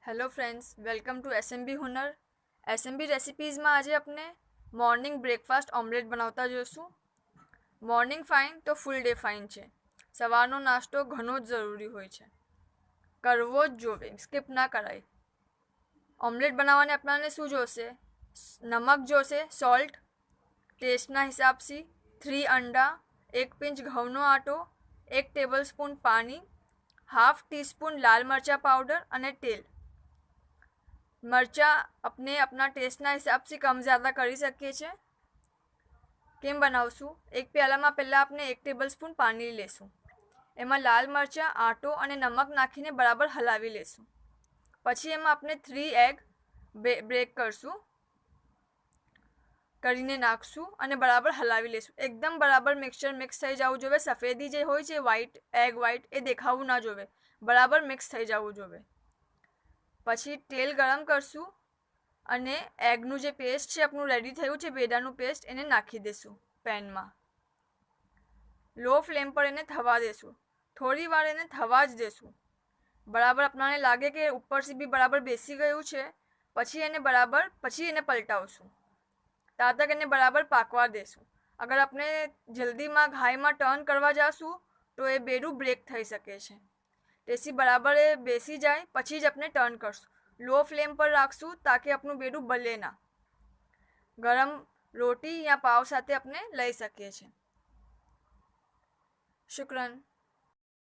Hello friends, welcome to SMB Hunar. SMB રેસિપીઝમાં આજે આપણે મોર્નિંગ બ્રેકફાસ્ટ ઓમલેટ બનાવતા જોઈશું. મોર્નિંગ ફાઇન તો ફૂલ ડે ફાઇન છે. સવારનો નાસ્તો ઘણો જ જરૂરી હોય છે, કરવો જ જોવે, સ્કીપ ના કરાય. ઓમલેટ બનાવવાને આપણને શું જોશે? નમક જોશે, સોલ્ટ, ટેસ્ટના હિસાબથી 3 અંડા, 1 પિંચ ઘઉંનો આટો, 1 ટેબલ સ્પૂન પાણી, હાફ ટીસ્पून લાલ મરચાં પાવડર અને તેલ. મરચાં अपने अपना ટેસ્ટના હિસાબથી કમ ज़्यादा કરી શકીએ છીએ. કેમ બનાવશું? એક પ્યાલામાં પહેલાં આપણે 1 ટેબલ સ્પૂન પાણી લેશું. એમાં લાલ મરચાં, આટો અને નમક નાખીને બરાબર હલાવી લેશું. પછી એમાં આપણે 3 એગ બ્રેક કરીને નાખશું અને બરાબર હલાવી લેશું. એકદમ બરાબર મિક્સચર મિક્સ થઈ જવું જોઈએ. સફેદી જે હોય છે એગ વ્હાઇટ એ દેખાવું ના જોઈએ, બરાબર મિક્સ થઈ જવું જોઈએ. પછી તેલ ગરમ કરશું અને એગનું જે પેસ્ટ છે આપણું રેડી થયું છે, બેડાનું પેસ્ટ, એને નાખી દઈશું પેનમાં. લો ફ્લેમ પર એને થવા દેશું. થોડી વાર એને થવા જ દેશું. બરાબર આપણને લાગે કે ઉપરથી બી બરાબર બેસી ગયું છે, પછી એને પલટાવશું. ત્યાં તક એને બરાબર પાકવા દેશું. અગર આપણે જલ્દીમાં ઘાયમાં ટર્ન કરવા જઈશું તો એ બેડું બ્રેક થઈ શકે છે. તેથી બરાબર એ બેસી જાય પછી જ આપણે ટર્ન કરશું. લો ફ્લેમ પર રાખશું તાકે આપણું બેડું બળે ના. ગરમ રોટી યા પાવ સાથે આપણે લઈ શકીએ છીએ. શુક્રન.